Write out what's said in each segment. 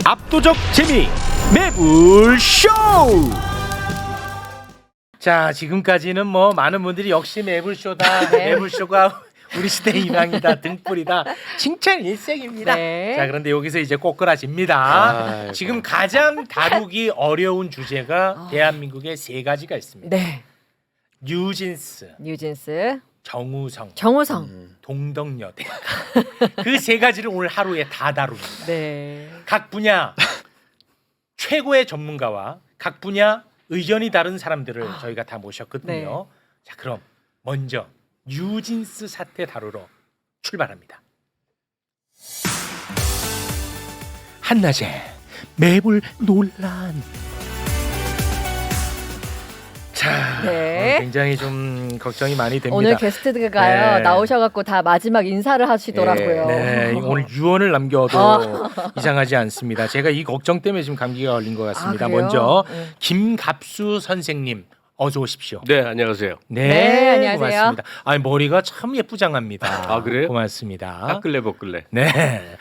압도적 재미 매불쇼. 자, 지금까지는 뭐 많은 분들이 역시 매불쇼다, 매불쇼가 우리 시대의 희망이다, 등불이다, 칭찬 일색입니다. 네. 자, 그런데 여기서 이제 꼬꾸라집니다. 지금 가장 다루기 어려운 주제가 대한민국에 세 가지가 있습니다. 네. 뉴진스, 정우성, 동덕여대. 그 세 가지를 오늘 하루에 다 다룹니다. 네. 각 분야 최고의 전문가와 각 분야 의견이 다른 사람들을 저희가 다 모셨거든요. 네. 자, 그럼 먼저 뉴진스 사태 다루러 출발합니다. 한낮에 매불 논란. 자, 네. 굉장히 좀 걱정이 많이 됩니다. 오늘 게스트가요, 네. 나오셔갖고 다 마지막 인사를 하시더라고요. 네, 오늘 유언을 남겨도 이상하지 않습니다. 제가 이 걱정 때문에 지금 감기가 걸린 것 같습니다. 그래요? 먼저 김갑수 선생님 어서 오십시오. 네, 안녕하세요. 네, 안녕하세요. 고맙습니다. 아니, 머리가 참 예쁘장합니다. 아, 그래요? 고맙습니다. 깎을래 벗글래. 네.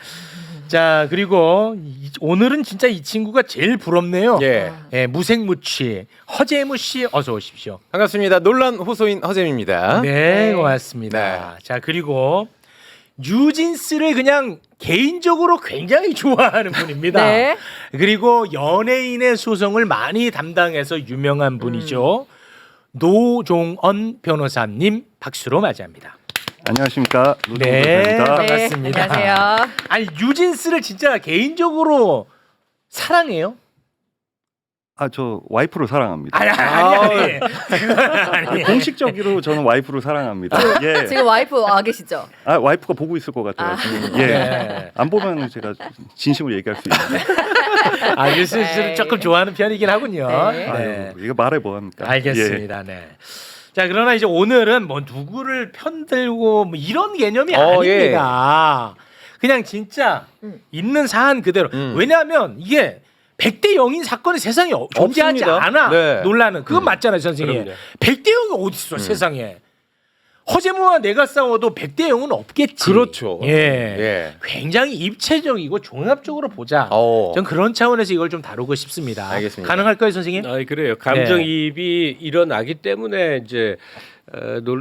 자, 그리고 오늘은 진짜 이 친구가 제일 부럽네요. 예. 예, 무색무취 허재무 씨 어서 오십시오. 반갑습니다. 논란 호소인 허잼입니다. 네, 고맙습니다. 자, 그리고 뉴진스를 그냥 개인적으로 굉장히 좋아하는 분입니다. 네. 그리고 연예인의 소송을 많이 담당해서 유명한 분이죠. 노종언 변호사님 박수로 맞이합니다. 안녕하십니까. 네, 노종입니다. 반갑습니다. 안녕하세요. 아니, 뉴진스를 진짜 개인적으로 사랑해요? 저 와이프를 사랑합니다. 아니. 그건 아니. 공식적으로 저는 와이프를 사랑합니다. 예. 지금 와이프 와 계시죠? 와이프가 보고 있을 것 같아요. 예. 네. 안 보면 제가 진심을 얘기할 수 있는데. 뉴진스를 조금 좋아하는 편이긴 하군요. 네. 네. 이거 말해 뭐 합니까? 알겠습니다. 네. 자, 그러나 이제 오늘은 뭐 누구를 편들고 뭐 이런 개념이 아닙니다. 그냥 진짜 있는 사안 그대로. 왜냐하면 이게 100대 0인 사건이 세상에 존재하지 없습니다. 않아. 네. 논란은 그건 맞잖아요, 선생님. 그럼요. 100대 0이 어디 있어, 세상에. 허재무와 내가 싸워도 100대 0은 없겠지. 그렇죠. 예. 예. 굉장히 입체적이고 종합적으로 보자. 전 그런 차원에서 이걸 좀 다루고 싶습니다. 알겠습니다. 가능할까요, 선생님? 아, 그래요. 감정이입이 일어나기 때문에 이제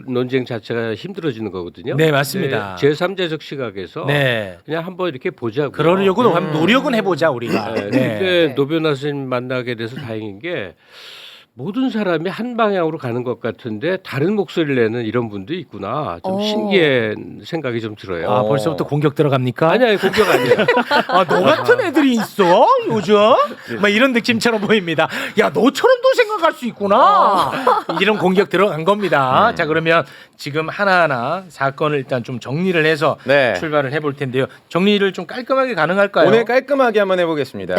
논쟁 자체가 힘들어지는 거거든요. 네, 맞습니다. 제3자적 시각에서 네. 그냥 한번 이렇게 보자고. 그러려고 노력은 해보자 우리가. 네. 네. 근데 노변호 선생님 만나게 돼서 다행인 게 모든 사람이 한 방향으로 가는 것 같은데 다른 목소리를 내는 이런 분도 있구나. 좀 신기한 생각이 좀 들어요. 아, 벌써부터 공격 들어갑니까? 아니 공격 아니에요. 너 같은 애들이 있어 요즘? 막 이런 느낌처럼 보입니다. 야, 너처럼도 생각할 수 있구나. 이런 공격 들어간 겁니다. 자, 그러면 지금 하나하나 사건을 일단 좀 정리를 해서 네. 출발을 해볼 텐데요. 정리를 좀 깔끔하게 가능할까요? 오늘 깔끔하게 한번 해보겠습니다.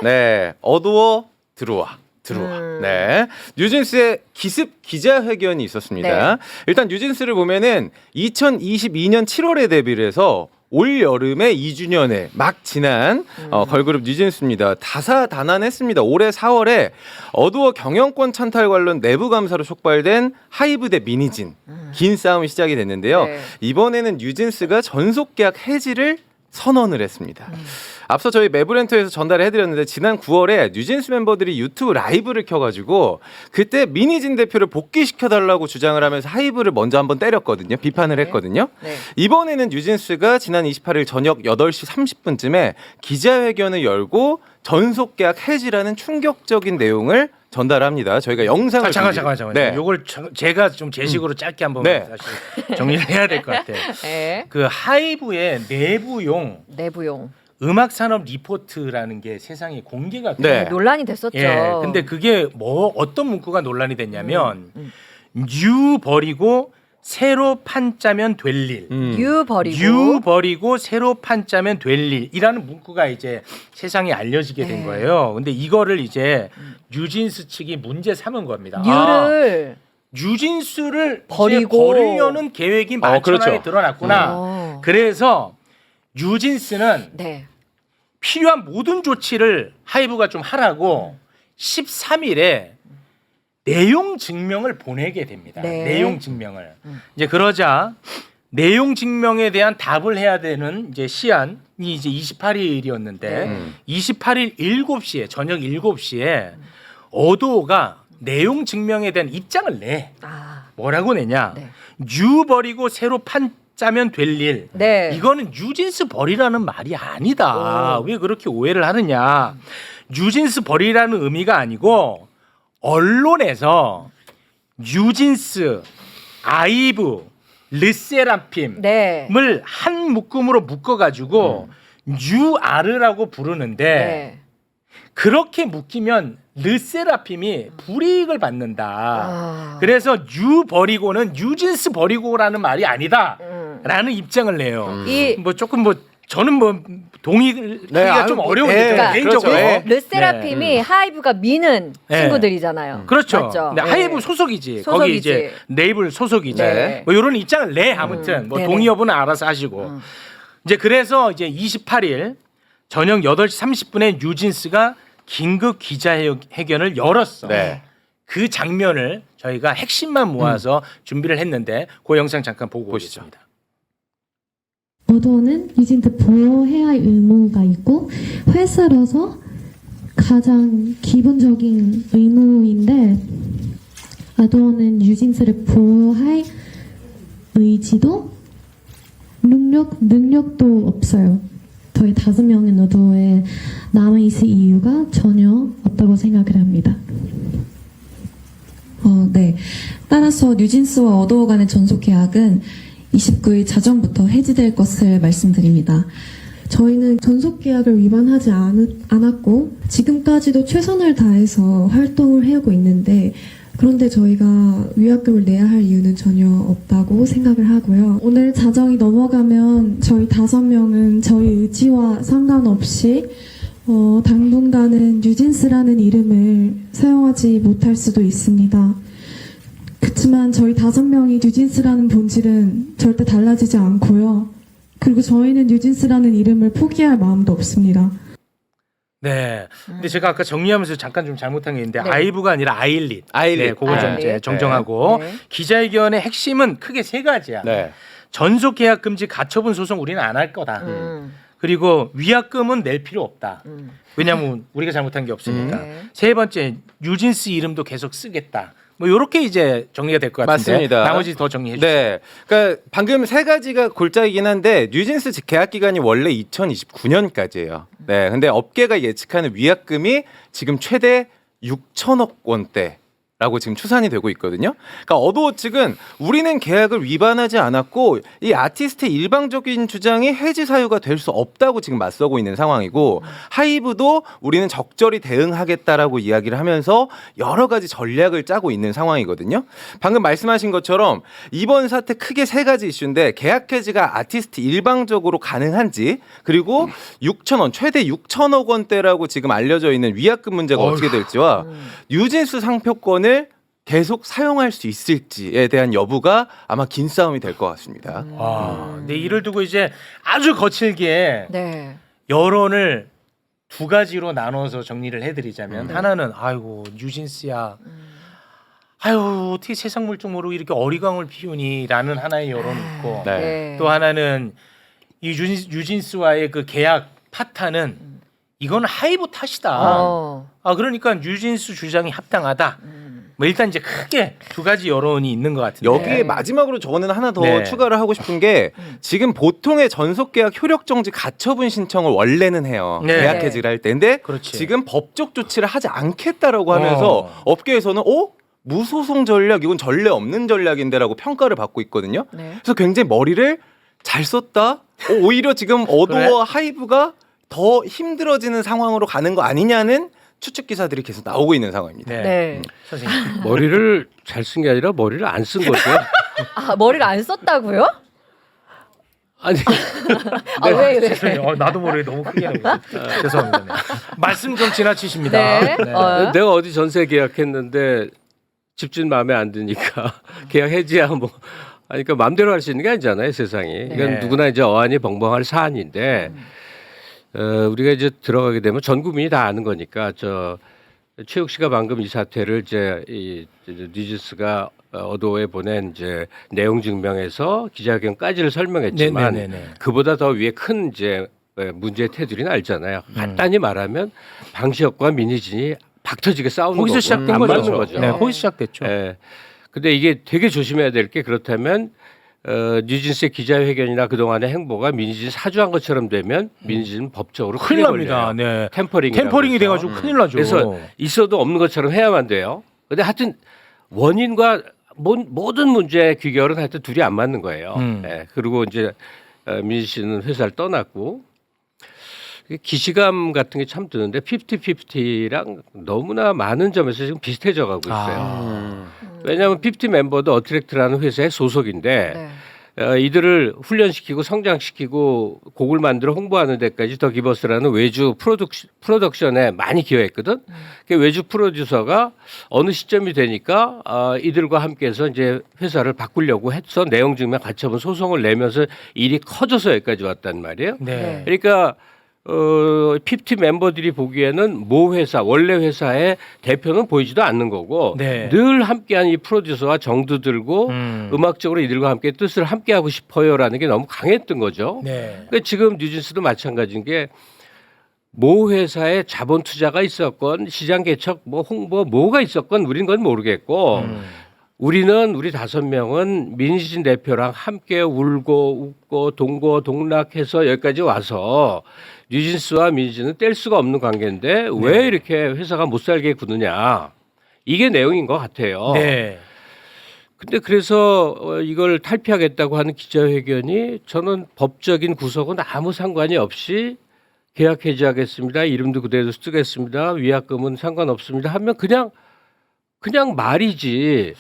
네. 어두워 들어와. 네. 뉴진스의 기습 기자회견이 있었습니다. 네. 일단 뉴진스를 보면은 2022년 7월에 데뷔를 해서 올 여름에 2주년에 막 지난 걸그룹 뉴진스입니다. 다사다난했습니다. 올해 4월에 어두워 경영권 찬탈 관련 내부 감사로 촉발된 하이브 대 미니진 긴 싸움이 시작이 됐는데요. 네. 이번에는 뉴진스가 전속 계약 해지를 선언을 했습니다. 앞서 저희 매브렌터에서 전달을 해드렸는데 지난 9월에 뉴진스 멤버들이 유튜브 라이브를 켜가지고 그때 미니진 대표를 복귀시켜달라고 주장을 하면서 하이브를 먼저 한번 때렸거든요. 비판을 했거든요. 네. 이번에는 뉴진스가 지난 28일 저녁 8시 30분쯤에 기자회견을 열고 전속 계약 해지라는 충격적인 내용을 전달합니다. 저희가 영상을 잠깐. 네. 요걸 제가 좀 제식으로 짧게 한번 네. 사실 정리를 해야 될 것 같아요. 네. 그 하이브의 내부용 음악 산업 리포트라는 게 세상에 공개가 돼요. 네. 논란이 됐었죠. 예. 근데 그게 뭐 어떤 문구가 논란이 됐냐면 뉴 버리고 새로 판짜면 될 일. 유 버리고 뉴 버리고 새로 판짜면 될 일이라는 문구가 이제 세상에 알려지게 된 거예요. 근데 이거를 이제 뉴진스 측이 문제 삼은 겁니다. 뉴를 뉴진스를 버리고 버리려는 계획이 만천하에 그렇죠. 드러났구나. 그래서 뉴진스는 네. 필요한 모든 조치를 하이브가 좀 하라고 13일에 내용 증명을 보내게 됩니다. 네. 내용 증명을. 이제 그러자 내용 증명에 대한 답을 해야 되는 이제 시한이 이제 28일이었는데 28일 7시에 저녁 7시에 어도가 내용 증명에 대한 입장을 내. 아, 뭐라고 내냐? 네. 유 버리고 새로 판 짜면 될 일. 네. 이거는 뉴진스 버리라는 말이 아니다. 왜 그렇게 오해를 하느냐? 뉴진스 버리라는 의미가 아니고 언론에서 뉴진스, 아이브, 르세라핌을 네. 한 묶음으로 묶어가지고 UR라고 부르는데 네. 그렇게 묶이면 르세라핌이 불이익을 받는다. 아. 그래서 유 버리고는 뉴진스 버리고라는 말이 아니다. 라는 입장을 내요. 이 뭐 조금 뭐 저는 뭐 동의하기가 아유, 좀 뭐, 어려운데 예, 저는 개인적으로. 그렇죠. 예. 르세라핌이 하이브가 미는 네. 친구들이잖아요. 그렇죠. 맞죠? 근데 네. 하이브 소속이지. 거기 소속이지. 이제 네이블 소속이지. 네. 뭐 이런 입장을 내 아무튼 뭐 네네. 동의 여부는 알아서 하시고. 이제 그래서 이제 28일 저녁 8시 30분에 뉴진스가 긴급 기자회견을 열었어. 네. 그 장면을 저희가 핵심만 모아서 준비를 했는데 그 영상 잠깐 보고 보시죠. 오겠습니다. 어도어는 뉴진스 보호해야 할 의무가 있고 회사로서 가장 기본적인 의무인데 어도어는 뉴진스를 보호할 의지도 능력도 없어요. 저희 5명은 어도어에 남아있을 이유가 전혀 없다고 생각을 합니다. 네. 따라서 뉴진스와 어도어 간의 전속 계약은 29일 자정부터 해지될 것을 말씀드립니다. 저희는 전속 계약을 위반하지 않았고 지금까지도 최선을 다해서 활동을 해오고 있는데 그런데 저희가 위약금을 내야 할 이유는 전혀 없다고 생각을 하고요. 오늘 자정이 넘어가면 저희 5명은 저희 의지와 상관없이 당분간은 뉴진스라는 이름을 사용하지 못할 수도 있습니다. 그렇지만 저희 5명이 뉴진스라는 본질은 절대 달라지지 않고요. 그리고 저희는 뉴진스라는 이름을 포기할 마음도 없습니다. 네. 근데 제가 아까 정리하면서 잠깐 좀 잘못한 게 있는데 네. 아이브가 아니라 아일릿. 아일릿. 네, 그거 좀 아일릿. 이제 정정하고 네. 기자회견의 핵심은 크게 3가지야. 네. 전속 계약 금지 가처분 소송 우리는 안 할 거다. 그리고 위약금은 낼 필요 없다. 왜냐하면 우리가 잘못한 게 없으니까. 네. 3번째 뉴진스 이름도 계속 쓰겠다. 뭐 이렇게 이제 정리가 될 것 같은데 맞습니다. 나머지 더 정리해 주세요. 네. 그러니까 방금 3가지가 골자이긴 한데 뉴진스 계약 기간이 원래 2029년까지예요. 네. 근데 업계가 예측하는 위약금이 지금 최대 6천억 원대. 라고 지금 추산이 되고 있거든요. 그러니까 어도어 측은 우리는 계약을 위반하지 않았고 이 아티스트의 일방적인 주장이 해지 사유가 될 수 없다고 지금 맞서고 있는 상황이고 하이브도 우리는 적절히 대응하겠다라고 이야기를 하면서 여러 가지 전략을 짜고 있는 상황이거든요. 방금 말씀하신 것처럼 이번 사태 크게 3가지 이슈인데 계약 해지가 아티스트 일방적으로 가능한지 그리고 6천원 최대 6천억 원대라고 지금 알려져 있는 위약금 문제가 어떻게 될지와 뉴진스 상표권을 계속 사용할 수 있을지에 대한 여부가 아마 긴 싸움이 될 것 같습니다. 근데 이를 두고 이제 아주 거칠게 네. 여론을 2가지로 나눠서 정리를 해드리자면 하나는 아이고 뉴진스야. 아유 어떻게 세상 물정모로 이렇게 어리광을 피우니라는 하나의 여론이 있고 네. 네. 또 하나는 이 뉴진스와의 그 계약 파탄은 이건 하이브 탓이다. 아 그러니까 뉴진스 주장이 합당하다. 뭐 일단 이제 크게 2가지 여론이 있는 것 같은데 여기에 마지막으로 저는 하나 더 네. 추가를 하고 싶은 게 지금 보통의 전속계약 효력정지 가처분 신청을 원래는 해요. 네. 계약 해지를 할 때. 근데 그렇지. 지금 법적 조치를 하지 않겠다라고 하면서 업계에서는 무소송 전략 이건 전례 없는 전략인데라고 평가를 받고 있거든요. 네. 그래서 굉장히 머리를 잘 썼다. 오히려 지금 어도어 그래? 하이브가 더 힘들어지는 상황으로 가는 거 아니냐는 추측 기사들이 계속 나오고 있는 상황입니다. 네. 네. 선생님. 머리를 잘 쓴 게 아니라 머리를 안 쓴 거죠. 아, 머리를 안 썼다고요? 아니 아, 왜? 죄송해요. 나도 모르게 너무 크게 하는 죄송합니다. 네. 말씀 좀 지나치십니다. 네. 내가 어디 전세 계약했는데 집주인 마음에 안 드니까 계약 해지야 뭐 아니 그러니까 마음대로 할 수 있는 게 아니잖아요 세상이. 이건 네. 누구나 이제 어안이 벙벙할 사안인데 우리가 이제 들어가게 되면 전 국민이 다 아는 거니까 최욱 씨가 방금 이 사태를 이제 이 뉴진스가 어도에 보낸 이제 내용 증명에서 기자회견까지를 설명했지만 네네네네. 그보다 더 위에 큰 이제 문제의 테두리는 알잖아요. 간단히 말하면 방시혁과 민희진이 박터지게 싸우는 거기서 거고 시작된 안 거죠. 맞는 거죠. 네, 거기서 시작됐죠. 예. 근데 이게 되게 조심해야 될 게 그렇다면 뉴진스의 기자회견이나 그동안의 행보가 민희진 사주한 것처럼 되면 민희진은 법적으로 큰일 크게 납니다. 걸려요. 네. 템퍼링이라고 템퍼링이 해서. 돼가지고 큰일 나죠. 그래서 있어도 없는 것처럼 해야만 돼요. 근데 하여튼 원인과 모든 문제의 귀결은 하여튼 둘이 안 맞는 거예요. 예. 그리고 이제 민희 씨는 회사를 떠났고 기시감 같은 게 참 드는데 50-50랑 너무나 많은 점에서 지금 비슷해져 가고 있어요. 왜냐하면 50 멤버도 어트랙트라는 회사의 소속인데 네. 이들을 훈련시키고 성장시키고 곡을 만들어 홍보하는 데까지 더 기버스라는 외주 프로덕션에 많이 기여했거든. 그 외주 프로듀서가 어느 시점이 되니까 이들과 함께해서 이제 회사를 바꾸려고 해서 내용 증명 가처분 소송을 내면서 일이 커져서 여기까지 왔단 말이에요. 네. 그러니까 50 멤버들이 보기에는 모 회사 원래 회사의 대표는 보이지도 않는 거고 네. 늘 함께한 이 프로듀서와 정도 들고 음악적으로 이들과 함께 뜻을 함께하고 싶어요라는 게 너무 강했던 거죠. 네. 그러니까 지금 뉴진스도 마찬가지인 게 모 회사에 자본 투자가 있었건 시장 개척 뭐 홍보 뭐가 있었건 우린 건 모르겠고 우리는 우리 5명은 민희진 대표랑 함께 울고 웃고 동고동락해서 여기까지 와서 뉴진스와 민희진은 뗄 수가 없는 관계인데 왜 이렇게 회사가 못 살게 구느냐 이게 내용인 것 같아요. 네. 근데 그래서 이걸 탈피하겠다고 하는 기자회견이 저는 법적인 구속은 아무 상관이 없이 계약 해지하겠습니다. 이름도 그대로 쓰겠습니다. 위약금은 상관없습니다. 하면 그냥 말이지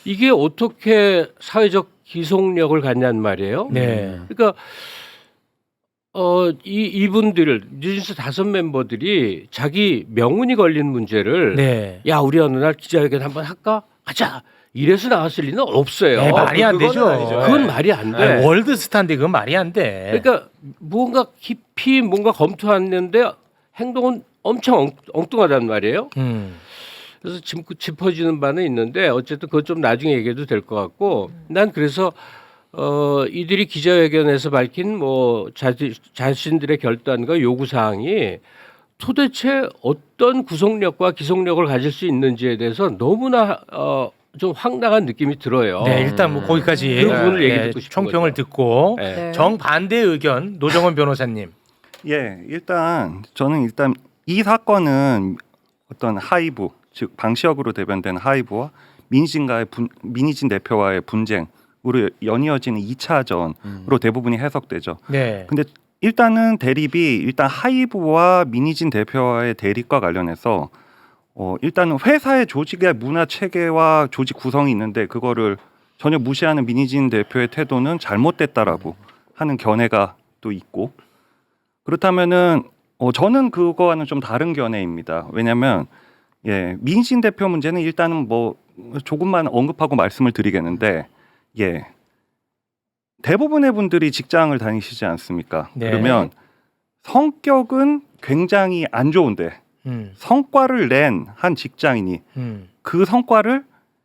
이게 어떻게 사회적 기속력을 갖냔 말이에요. 네. 그러니까 이분들 뉴진스 5 멤버들이 자기 명운이 걸린 문제를 네. 야 우리 어느 날 기자회견 한번 할까? 가자. 이래서 나왔을 리는 없어요. 네, 말이 안 되죠. 그건 말이 안 돼. 아니, 월드 스타인데 그건 말이 안 돼. 그러니까 뭔가 깊이 뭔가 검토했는데 행동은 엄청 엉뚱하단 말이에요. 그래서 짚어지는 바는 있는데 어쨌든 그건 좀 나중에 얘기해도 될 것 같고 난 그래서 이들이 기자회견에서 밝힌 뭐 자신들의 결단과 요구 사항이 도대체 어떤 구속력과 기속력을 가질 수 있는지에 대해서 너무나 좀 황당한 느낌이 들어요. 네, 일단 뭐 거기까지 그 부분을 얘기 듣고 싶은 총평을 거죠. 듣고 네. 정반대 의견 노정원 변호사님. 예, 저는 이 사건은 어떤 하이브, 즉 방시혁으로 대변된 하이브와 민희진 대표와의 분쟁으로 연이어지는 2차전으로 대부분이 해석되죠. 네. 근데 일단은 대립이 하이브와 민희진 대표와의 대립과 관련해서 일단은 회사의 조직의 문화 체계와 조직 구성이 있는데 그거를 전혀 무시하는 민희진 대표의 태도는 잘못됐다라고 하는 견해가 또 있고 그렇다면은 저는 그거와는 좀 다른 견해입니다. 왜냐하면 민희진 대표 문제는 일단은 뭐 조금만 언급하고 말씀을 드리겠는데 대부분의 분들이 직장을 다니시지 않습니까? 네. 그러면 성격은 굉장히 안 좋은데 성과를 낸 한 직장인이 그 성과를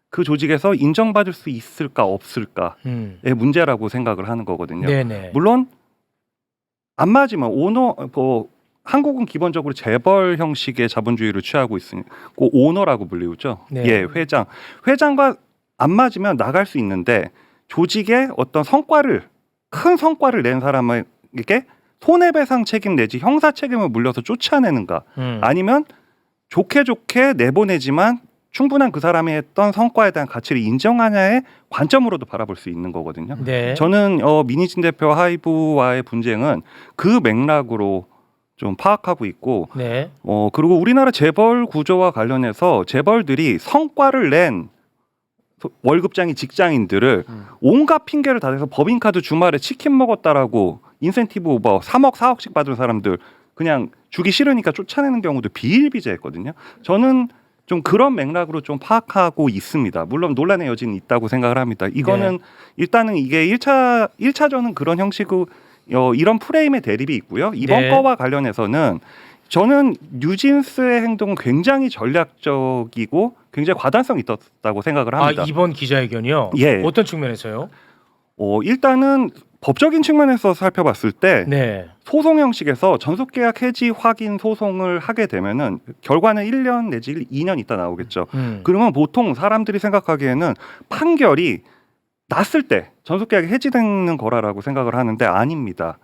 그 조직에서 인정받을 수 있을까 없을까의 문제라고 생각을 하는 거거든요. 네네. 물론 안 맞으면 한국은 기본적으로 재벌 형식의 자본주의를 취하고 있으니 오너라고 불리우죠. 네. 회장과 안 맞으면 나갈 수 있는데 조직의 어떤 큰 성과를 낸 사람에게 손해배상 책임 내지 형사 책임을 물려서 쫓아내는가 아니면 좋게 내보내지만 충분한 그 사람이 했던 성과에 대한 가치를 인정하냐의 관점으로도 바라볼 수 있는 거거든요. 네. 저는 민희진 대표와 하이브와의 분쟁은 그 맥락으로 좀 파악하고 있고 네. 그리고 우리나라 재벌 구조와 관련해서 재벌들이 성과를 낸 월급장이 직장인들을 온갖 핑계를 다 대서 법인카드 주말에 치킨 먹었다라고 인센티브 오버 3억 4억씩 받은 사람들 그냥 주기 싫으니까 쫓아내는 경우도 비일비재했거든요. 저는 좀 그런 맥락으로 좀 파악하고 있습니다. 물론 논란의 여지는 있다고 생각을 합니다. 이거는 일단은 이게 1차전은 그런 형식으로 이런 프레임의 대립이 있고요. 이번 거와 관련해서는 저는 뉴진스의 행동은 굉장히 전략적이고 굉장히 과단성이 있었다고 생각을 합니다. 이번 기자회견이요? 예. 어떤 측면에서요? 일단은 법적인 측면에서 살펴봤을 때 네. 소송 형식에서 전속계약 해지 확인 소송을 하게 되면은 결과는 1년 내지 2년 있다 나오겠죠. 그러면 보통 사람들이 생각하기에는 판결이 났을 때 전속계약이 해지되는 거라고 생각을 하는데 아닙니다.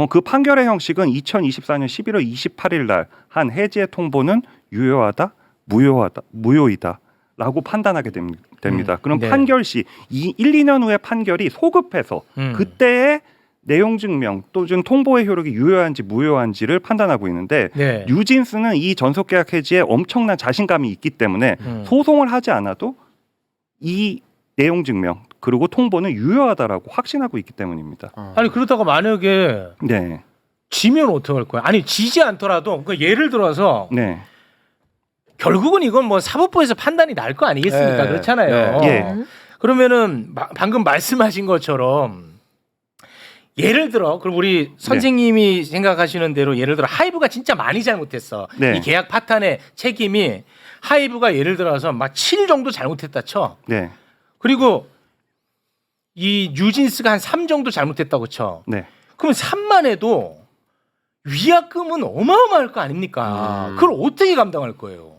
그 판결의 형식은 2024년 11월 28일 날 한 해지의 통보는 유효하다, 무효이다라고 판단하게 됩니다. 그럼 네. 판결 시 1, 2년 후에 판결이 소급해서 그때의 내용 증명 또는 통보의 효력이 유효한지 무효한지를 판단하고 있는데 네. 뉴진스는 이 전속계약 해지에 엄청난 자신감이 있기 때문에 소송을 하지 않아도 이 내용 증명 그리고 통보는 유효하다라고 확신하고 있기 때문입니다. 아니 그러다가 만약에 네, 지면 어떡할 거야? 아니 지지 않더라도 그 예를 들어서 네, 결국은 이건 뭐 사법부에서 판단이 날 거 아니겠습니까? 네. 그렇잖아요. 예. 그러면은 방금 말씀하신 것처럼 예를 들어 그럼 우리 선생님이 생각하시는 대로 예를 들어 하이브가 진짜 많이 잘못했어. 네. 이 계약 파탄의 책임이 하이브가 예를 들어서 막 7 정도 잘못했다 쳐. 네, 그리고 이 뉴진스가 한 3 정도 잘못했다고 쳐. 네. 그럼 3만 해도 위약금은 어마어마할 거 아닙니까? 그걸 어떻게 감당할 거예요?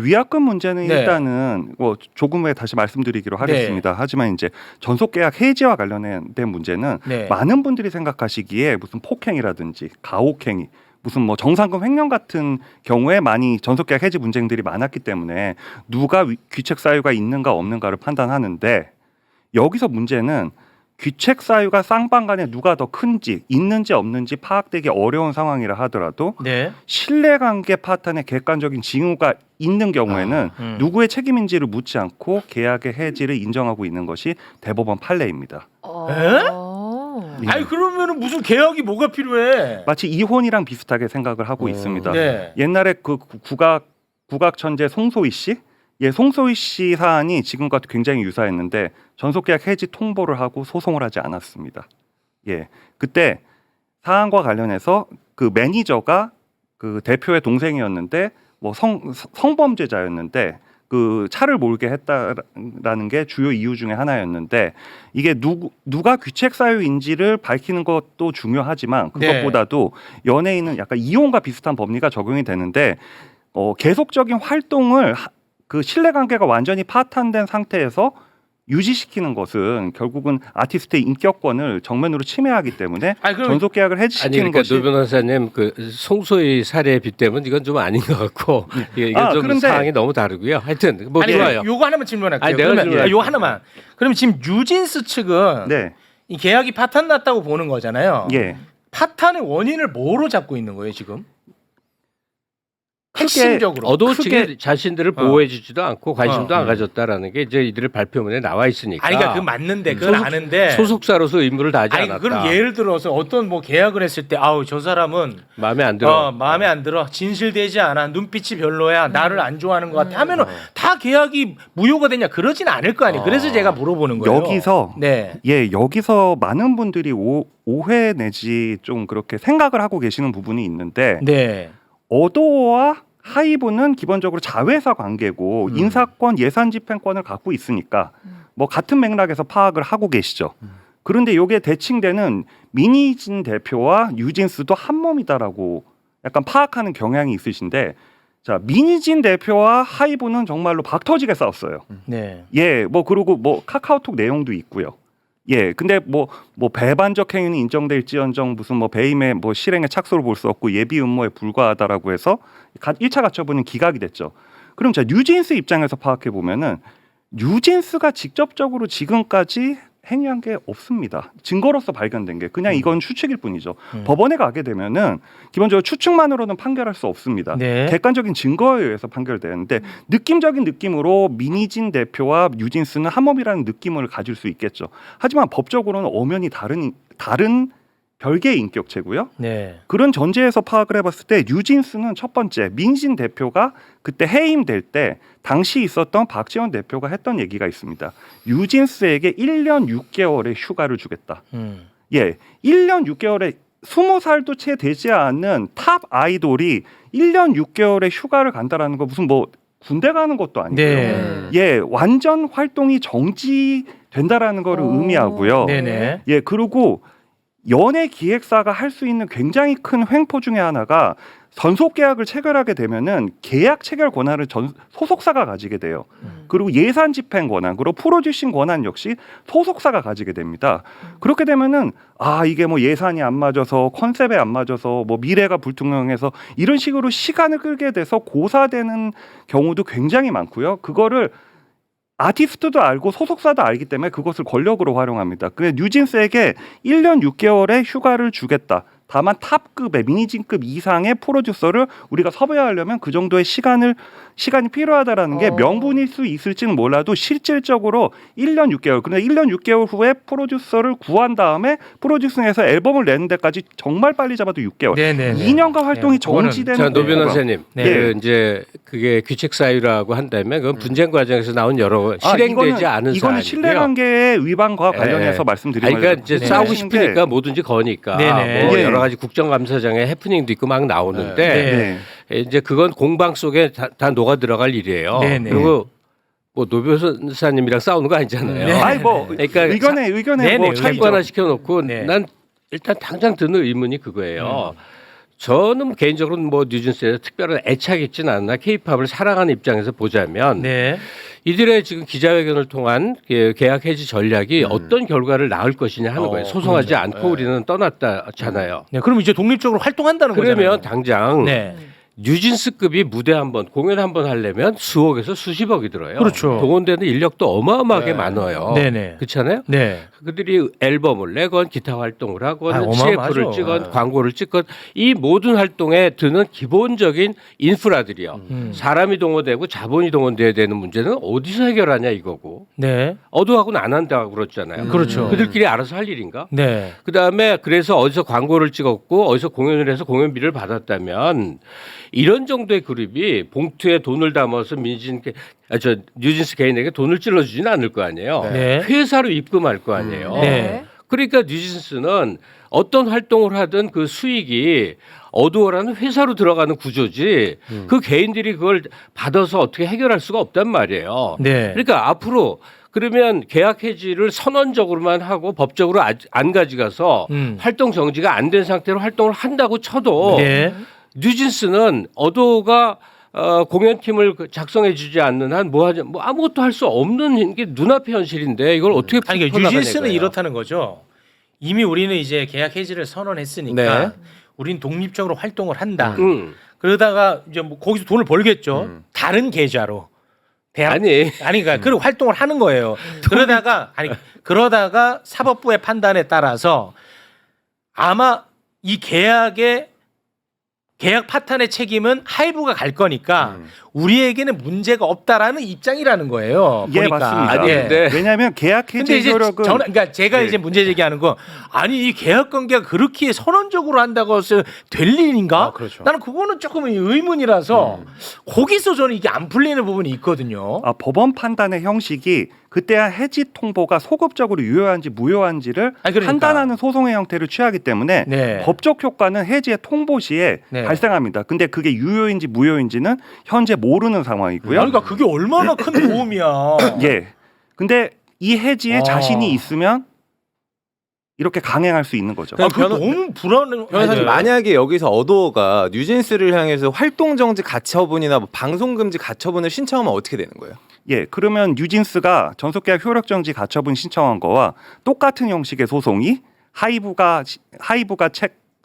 위약금 문제는 네. 일단은 조금 후에 다시 말씀드리기로 하겠습니다. 하지만 이제 전속계약 해지와 관련된 문제는 네. 많은 분들이 생각하시기에 무슨 폭행이라든지 가혹행위 무슨 뭐 정상금 횡령 같은 경우에 많이 전속계약 해지 분쟁들이 많았기 때문에 누가 귀책 사유가 있는가 없는가를 판단하는데 여기서 문제는 귀책 사유가 쌍방 간에 누가 더 큰지 있는지 없는지 파악되기 어려운 상황이라 하더라도 네. 신뢰관계 파탄의 객관적인 징후가 있는 경우에는 누구의 책임인지를 묻지 않고 계약의 해지를 인정하고 있는 것이 대법원 판례입니다. 예. 아니 그러면은 무슨 계약이 뭐가 필요해? 마치 이혼이랑 비슷하게 생각을 하고 있습니다. 네. 옛날에 그 국악 천재 송소희 씨, 송소희 씨 사안이 지금과 굉장히 유사했는데 전속계약 해지 통보를 하고 소송을 하지 않았습니다. 그때 사안과 관련해서 그 매니저가 그 대표의 동생이었는데 뭐 성범죄자였는데 그 차를 몰게 했다라는 게 주요 이유 중에 하나였는데 이게 누가 귀책 사유인지를 밝히는 것도 중요하지만 그것보다도 연예인은 약간 이혼과 비슷한 법리가 적용이 되는데 계속적인 활동을 그 신뢰관계가 완전히 파탄된 상태에서 유지시키는 것은 결국은 아티스트의 인격권을 정면으로 침해하기 때문에 전속계약을 해지시키는 그러니까 것이 노 변호사님 그 송소희 사례에 빗대면 이건 좀 아닌 것 같고 이건 좀 그런데 상황이 너무 다르고요. 하여튼 뭐 아니 좋아요. 요거 하나만 질문할게요. 아니, 내가 그러면 질문할게요. 요 하나만. 그럼 지금 뉴진스 측은 네, 이 계약이 파탄 났다고 보는 거잖아요. 예. 파탄의 원인을 뭐로 잡고 있는 거예요 지금? 핵심적으로. 어두우치게 자신들을 보호해주지도 않고 관심도 어. 안 가졌다라는 게 이제 이들의 발표문에 나와 있으니까. 아니 그러니까 그 맞는데 그건 아는데. 소속사로서 임무를 다하지 아니 않았다. 그럼 예를 들어서 어떤 뭐 계약을 했을 때 아우 저 사람은 마음에 안 들어. 마음에 안 들어 진실되지 않아 눈빛이 별로야 나를 안 좋아하는 것 같아 하면은 다 계약이 무효가 되냐 그러진 않을 거 아니에요. 그래서 제가 물어보는 거예요. 여기서 여기서 많은 분들이 오해 내지 좀 그렇게 생각을 하고 계시는 부분이 있는데 어도어와 하이브는 기본적으로 자회사 관계고 인사권, 예산 집행권을 갖고 있으니까 뭐 같은 맥락에서 파악을 하고 계시죠. 그런데 이게 대칭되는 민희진 대표와 뉴진스도 한 몸이다라고 약간 파악하는 경향이 있으신데 자, 민희진 대표와 하이브는 정말로 박터지게 싸웠어요. 뭐 그리고 뭐 카카오톡 내용도 있고요. 근데 뭐 배반적 행위는 인정될지언정 무슨 뭐 배임의 뭐 실행의 착수를 볼 수 없고 예비 음모에 불과하다라고 해서 1차 가처분은 기각이 됐죠. 그럼 자 뉴진스 입장에서 파악해 보면은 뉴진스가 직접적으로 지금까지 행위한 게 없습니다. 증거로서 발견된 게 그냥 이건 추측일 뿐이죠. 법원에 가게 되면은 기본적으로 추측만으로는 판결할 수 없습니다. 객관적인 증거에 의해서 판결되는데 느낌적인 느낌으로 민희진 대표와 뉴진스는 한 몸이라는 느낌을 가질 수 있겠죠. 하지만 법적으로는 엄연히 다른 별개의 인격체고요. 그런 전제에서 파악을 해봤을 때 뉴진스는 첫 번째 민희진 대표가 그때 해임될 때 당시 있었던 박지원 대표가 했던 얘기가 있습니다. 뉴진스에게 1년 6개월의 휴가를 주겠다. 1년 6개월에 20살도 채 되지 않은 탑 아이돌이 1년 6개월의 휴가를 간다라는 거 무슨 뭐 군대 가는 것도 아니고요. 네. 예, 완전 활동이 정지된다라는 거를 의미하고요. 네네. 예, 그리고 연예 기획사가 할 수 있는 굉장히 큰 횡포 중에 하나가 전속 계약을 체결하게 되면은 계약 체결 권한을 소속사가 가지게 돼요. 그리고 예산 집행 권한, 그리고 프로듀싱 권한 역시 소속사가 가지게 됩니다. 그렇게 되면은 이게 뭐 예산이 안 맞아서 컨셉에 안 맞아서 뭐 미래가 불투명해서 이런 식으로 시간을 끌게 돼서 고사되는 경우도 굉장히 많고요. 그거를 아티스트도 알고 소속사도 알기 때문에 그것을 권력으로 활용합니다. 근데 뉴진스에게 1년 6개월의 휴가를 주겠다. 다만 탑급의 미니진급 이상의 프로듀서를 우리가 섭외하려면 그 정도의 시간이 필요하다라는 게 명분일 수 있을지는 몰라도 실질적으로 1년 6개월. 그런데 1년 6개월 후에 프로듀서를 구한 다음에 프로듀싱해서 앨범을 내는 데까지 정말 빨리 잡아도 6개월. 네네네. 2년간 활동이 네, 그거는 정지되는. 자, 노 변호사님, 네. 그 이제 그게 규칙 사유라고 한다면 그건 분쟁 과정에서 나온 여러 실행되지 않은 이거는 사안이고요. 신뢰관계의 위반과 관련해서 말씀드리는 그러니까 이제 네. 싸우고 싶으니까 뭐든지 거니까 네네. 뭐 네. 여러 가지 국정감사장에 해프닝도 있고 막 나오는데 네. 이제 그건 공방 속에 다 녹아 들어갈 일이에요. 네네. 그리고 뭐 노 변호사님이랑 싸우는 거 아니잖아요. 네. 아이 뭐 그러니까 의견에 네네, 뭐 의견. 차이죠. 하나 시켜놓고 네. 난 일단 당장 드는 의문이 그거예요. 저는 개인적으로는 뭐 뉴진스에 특별한 애착이 있지는 않나 케이팝을 사랑하는 입장에서 보자면 네. 이들의 지금 기자회견을 통한 계약 해지 전략이 어떤 결과를 낳을 것이냐 하는 거예요. 소송하지 않고 우리는 떠났다잖아요. 네. 그럼 이제 독립적으로 활동한다는 거잖아요. 그러면 당장 네. 뉴진스급이 무대 한 번, 공연 한 번 하려면 수억에서 수십억이 들어요. 그렇죠. 동원되는 인력도 어마어마하게 많아요. 네네. 그렇잖아요. 네. 그들이 앨범을 내건 기타 활동을 하건 CF를 어마어마하죠. 찍건 광고를 찍건 이 모든 활동에 드는 기본적인 인프라들이요. 사람이 동원되고 자본이 동원돼야 되는 문제는 어디서 해결하냐 이거고. 네. 어두하고는 안 한다고 그랬잖아요. 그렇죠. 그들끼리 알아서 할 일인가? 네. 그다음에 그래서 어디서 광고를 찍었고 어디서 공연을 해서 공연비를 받았다면 이런 정도의 그룹이 봉투에 돈을 담아서 뉴진스 개인에게 돈을 찔러주지는 않을 거 아니에요. 네. 회사로 입금할 거 아니에요. 네. 그러니까 뉴진스는 어떤 활동을 하든 그 수익이 어두워라는 회사로 들어가는 구조지 그 개인들이 그걸 받아서 어떻게 해결할 수가 없단 말이에요. 네. 그러니까 앞으로 그러면 계약 해지를 선언적으로만 하고 법적으로 안 가져가서 활동 정지가 안 된 상태로 활동을 한다고 쳐도 네. 뉴진스는 어도가 공연팀을 작성해주지 않는 한 뭐 아무것도 할 수 없는 게 눈앞의 현실인데 이걸 어떻게 아니, 그러니까 풀어나가냐 뉴진스는 이거예요. 이렇다는 거죠. 이미 우리는 이제 계약 해지를 선언했으니까 네. 우린 독립적으로 활동을 한다. 그러다가 이제 뭐 거기서 돈을 벌겠죠. 다른 계좌로. 그러니까 그리고 활동을 하는 거예요. 그러다가 사법부의 판단에 따라서 아마 이 계약 파탄의 책임은 하이브가 갈 거니까 우리에게는 문제가 없다라는 입장이라는 거예요. 예, 보니까. 맞습니다. 아니, 예. 근데 왜냐하면 계약 근데 해지 이제 효력은 그러니까 제가 예. 이제 문제 제기하는 거 아니 이 계약 관계가 그렇게 선언적으로 한다고 해서 될 일인가? 그렇죠. 나는 그거는 조금 의문이라서 거기서 저는 이게 안 풀리는 부분이 있거든요. 법원 판단의 형식이 그때야 해지 통보가 소급적으로 유효한지 무효한지를 아니, 그러니까. 판단하는 소송의 형태를 취하기 때문에 네. 법적 효과는 해지의 통보 시에 네. 발생합니다. 근데 그게 유효인지 무효인지는 현재 모르는 상황이고요. 그러니까 그게 얼마나 큰 도움이야. 예. 근데 이 해지에 아. 자신이 있으면 이렇게 강행할 수 있는 거죠. 아, 그거 너무 불안해. 변호사님 만약에 여기서 어도어가 뉴진스를 향해서 활동정지 가처분이나 뭐 방송금지 가처분을 신청하면 어떻게 되는 거예요? 예, 그러면 뉴진스가 전속계약 효력정지 가처분 신청한 거와 똑같은 형식의 소송이 하이브가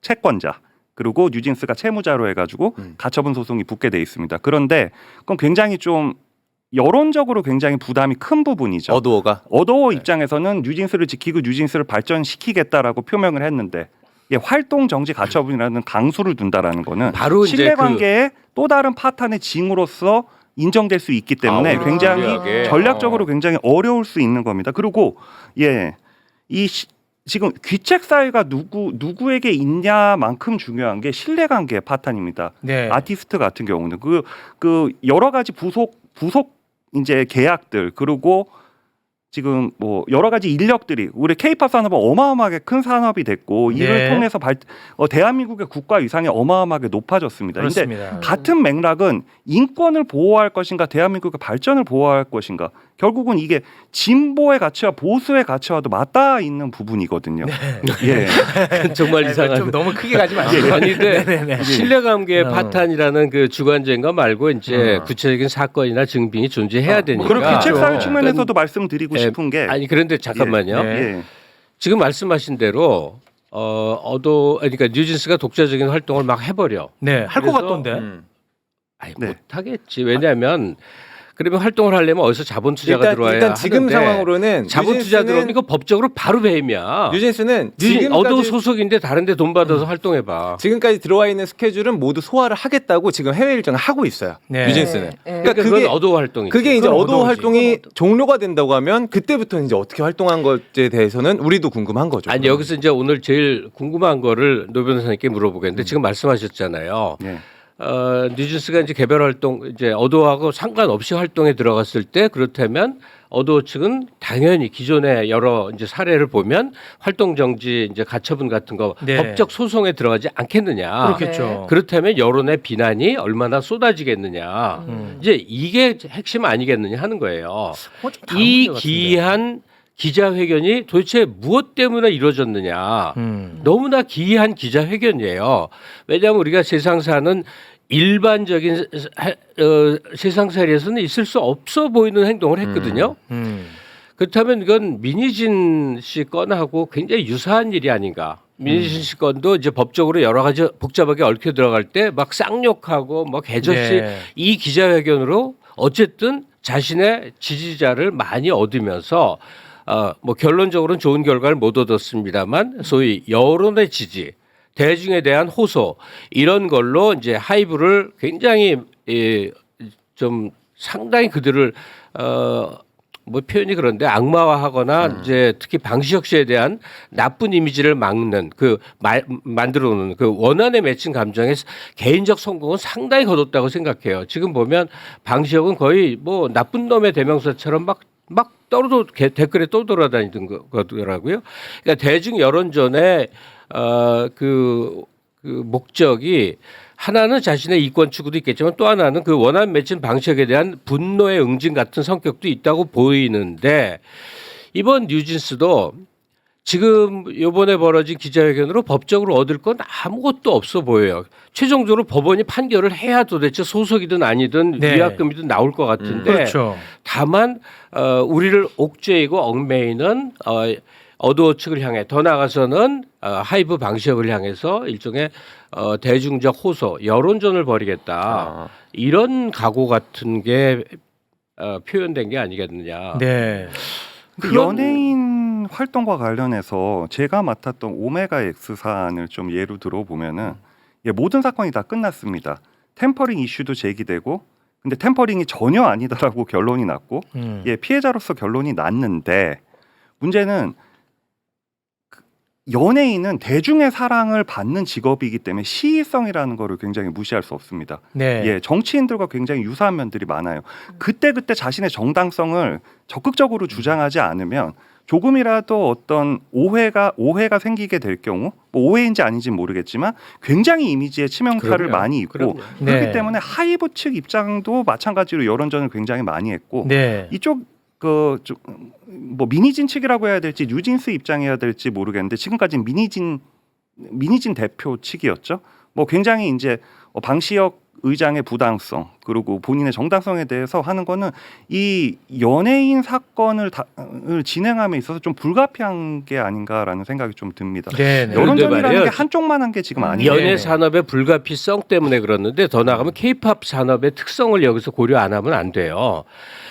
채권자 그리고 뉴진스가 채무자로 해가지고 가처분 소송이 붙게 돼 있습니다. 그런데 그건 굉장히 좀 여론적으로 굉장히 부담이 큰 부분이죠. 어도어 입장에서는 뉴진스를 지키고 뉴진스를 발전시키겠다라고 표명을 했는데 활동 정지 가처분이라는 강수를 둔다라는 거는 바로 이제 신뢰관계의 또 다른 파탄의 징후로서 인정될 수 있기 때문에 굉장히 유리하게. 전략적으로 굉장히 어려울 수 있는 겁니다. 그리고 지금 귀책 사유가 누구에게 있냐만큼 중요한 게 신뢰관계의 파탄입니다. 네. 아티스트 같은 경우는 그 여러 가지 부속 이제 계약들 그리고 지금 뭐 여러 가지 인력들이 우리 K-팝 산업은 어마어마하게 큰 산업이 됐고 이를 네. 통해서 대한민국의 국가 위상이 어마어마하게 높아졌습니다. 근데 그렇습니다. 같은 맥락은 인권을 보호할 것인가 대한민국의 발전을 보호할 것인가 결국은 이게 진보의 가치와 보수의 가치와도 맞닿아 있는 부분이거든요. 예. 정말 좀 이상한. 너무 크게 가지 마시고. 아니 근데 네네네. 신뢰관계 어. 파탄이라는 그 주관적인 거 말고 이제 구체적인 사건이나 증빙이 존재해야 되니까. 그럼 그러니까. 규칙사회 그렇죠. 측면에서도 말씀드리고 예, 싶은 게 아니 그런데 잠깐만요. 네. 예. 지금 말씀하신 대로 그러니까 뉴진스가 독자적인 활동을 막 해버려. 네, 할 것 그래서- 같던데. 아니 네. 못하겠지. 왜냐하면 그러면 활동을 하려면 어디서 자본 투자가 들어와야 일단 지금 하는데 상황으로는 자본 투자 들어오면 이거 법적으로 바로 배임이야. 뉴진스는 어도 지금까지 소속인데 다른데 돈 받아서 활동해봐. 지금까지 들어와 있는 스케줄은 모두 소화를 하겠다고 지금 해외 일정을 하고 있어요. 네. 뉴진스는. 네. 그러니까 그러니까 그건 그게 어도 활동이지. 그게 이제 그건 어도 어도지. 활동이 어도. 종료가 된다고 하면 그때부터 이제 어떻게 활동한 것에 대해서는 우리도 궁금한 거죠. 아니 여기서 이제 오늘 제일 궁금한 거를 노 변호사님께 물어보겠는데 지금 말씀하셨잖아요. 예. 뉴진스가 이제 개별 활동 이제 어도하고 상관없이 활동에 들어갔을 때 그렇다면 어도 측은 당연히 기존의 여러 이제 사례를 보면 활동 정지 이제 가처분 같은 거 네. 법적 소송에 들어가지 않겠느냐. 그렇겠죠. 그렇다면 여론의 비난이 얼마나 쏟아지겠느냐. 이제 이게 핵심 아니겠느냐 하는 거예요. 그건 좀 다른 이 문제 같은데. 기이한 기자회견이 도대체 무엇 때문에 이루어졌느냐. 너무나 기이한 기자회견이에요. 왜냐하면 우리가 세상 사는 일반적인 세상살이에서는 있을 수 없어 보이는 행동을 했거든요. 그렇다면 이건 민희진 씨 건하고 굉장히 유사한 일이 아닌가. 민희진 씨 건도 이제 법적으로 여러 가지 복잡하게 얽혀 들어갈 때 막 쌍욕하고 뭐 개저씨 네. 이 기자회견으로 어쨌든 자신의 지지자를 많이 얻으면서 뭐 결론적으로는 좋은 결과를 못 얻었습니다만 소위 여론의 지지, 대중에 대한 호소 이런 걸로 이제 하이브를 굉장히 좀 상당히 그들을 뭐 표현이 그런데 악마화하거나 이제 특히 방시혁 씨에 대한 나쁜 이미지를 막는 만들어 놓는 그 원한에 맺힌 감정의 개인적 성공은 상당히 거뒀다고 생각해요. 지금 보면 방시혁은 거의 뭐 나쁜 놈의 대명사처럼 막 댓글에 또 돌아다니던 거더라고요. 그러니까 대중 여론전의 그 목적이 하나는 자신의 이권 추구도 있겠지만 또 하나는 그 원한 맺힌 방식에 대한 분노의 응징 같은 성격도 있다고 보이는데 이번 뉴진스도 지금 이번에 벌어진 기자회견으로 법적으로 얻을 건 아무것도 없어 보여요. 최종적으로 법원이 판결을 해야 도대체 소속이든 아니든 네. 위약금이든 나올 것 같은데 그렇죠. 다만 우리를 옥죄이고 얽매이는 어도어 측을 향해 더 나아가서는 하이브 방시혁을 향해서 일종의 대중적 호소, 여론전을 벌이겠다. 이런 각오 같은 게 표현된 게 아니겠느냐. 네. 그 연예인 활동과 관련해서 제가 맡았던 오메가 X 사안을 좀 예로 들어보면은 모든 사건이 다 끝났습니다. 템퍼링 이슈도 제기되고 근데 템퍼링이 전혀 아니다라고 결론이 났고 피해자로서 결론이 났는데 문제는 연예인은 대중의 사랑을 받는 직업이기 때문에 시의성이라는 거를 굉장히 무시할 수 없습니다. 네. 정치인들과 굉장히 유사한 면들이 많아요. 그때 자신의 정당성을 적극적으로 주장하지 않으면 조금이라도 어떤 오해가 생기게 될 경우 뭐 오해인지 아닌지 모르겠지만 굉장히 이미지에 치명타를 그럼요. 많이 입고 그럼요. 그렇기 네. 때문에 하이브 측 입장도 마찬가지로 여론전을 굉장히 많이 했고 네. 이쪽 뭐 민희진 측이라고 해야 될지 뉴진스 입장이어야 될지 모르겠는데 지금까지는 민희진 대표 측이었죠. 뭐 굉장히 이제 방시혁 의장의 부당성 그리고 본인의 정당성에 대해서 하는 거는 이 연예인 사건을 진행함에 있어서 좀 불가피한 게 아닌가라는 생각이 좀 듭니다. 네. 네. 여론전이라는 말이에요. 게 한쪽만 한 게 지금 아니에요. 연예 산업의 불가피성 때문에 그러는데 더 나가면 K-팝 산업의 특성을 여기서 고려 안 하면 안 돼요.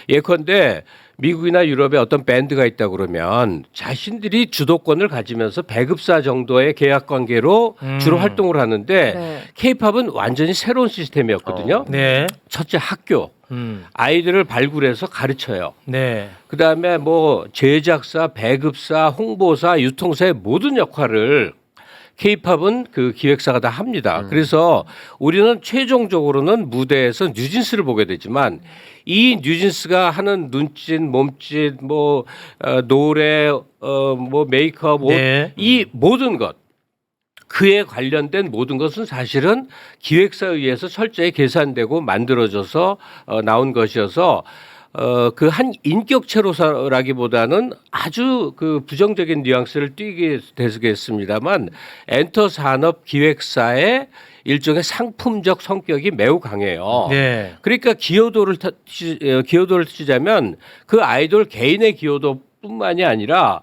예컨대 미국이나 유럽에 어떤 밴드가 있다 그러면 자신들이 주도권을 가지면서 배급사 정도의 계약 관계로 주로 활동을 하는데 네. K-팝은 완전히 새로운 시스템이었거든요. 네. 첫째 학교. 아이들을 발굴해서 가르쳐요. 네. 그다음에 뭐 제작사, 배급사, 홍보사, 유통사의 모든 역할을 K-팝은 그 기획사가 다 합니다. 그래서 우리는 최종적으로는 무대에서 뉴진스를 보게 되지만 이 뉴진스가 하는 눈짓, 몸짓, 뭐 노래, 뭐 메이크업, 옷, 네. 이 모든 것. 그에 관련된 모든 것은 사실은 기획사에 의해서 철저히 계산되고 만들어져서 나온 것이어서 그 한 인격체로라기보다는 아주 그 부정적인 뉘앙스를 띄게 되겠습니다만 엔터 산업 기획사의 일종의 상품적 성격이 매우 강해요. 네. 그러니까 기여도를 치자면 그 아이돌 개인의 기여도뿐만이 아니라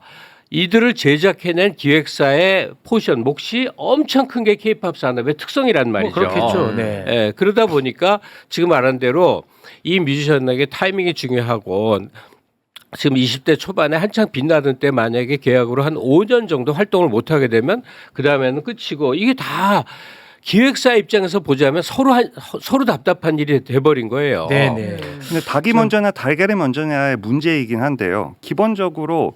이들을 제작해낸 기획사의 포션 몫이 엄청 큰 게 K-팝 산업의 특성이란 말이죠. 그렇겠죠. 네. 예, 그러다 보니까 지금 말한 대로 이 뮤지션에게 타이밍이 중요하고 지금 20대 초반에 한창 빛나던 때 만약에 계약으로 한 5년 정도 활동을 못 하게 되면 그 다음에는 끝이고 이게 다 기획사 입장에서 보자면 서로 답답한 일이 돼버린 거예요. 네네. 근데 닭이 먼저냐 달걀이 먼저냐의 문제이긴 한데요. 기본적으로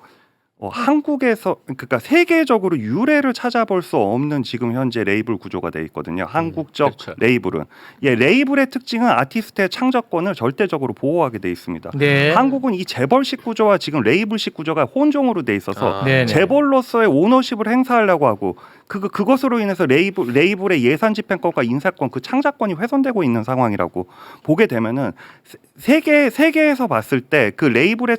한국에서 그러니까 세계적으로 유래를 찾아볼 수 없는 지금 현재 레이블 구조가 돼 있거든요. 한국적 그렇죠. 레이블은 레이블의 특징은 아티스트의 창작권을 절대적으로 보호하게 돼 있습니다. 네. 한국은 이 재벌식 구조와 지금 레이블식 구조가 혼종으로 돼 있어서 네네. 재벌로서의 오너십을 행사하려고 하고 그것으로 인해서 레이블의 예산 집행권과 인사권 그 창작권이 훼손되고 있는 상황이라고 보게 되면은 세계에서 봤을 때 그 레이블의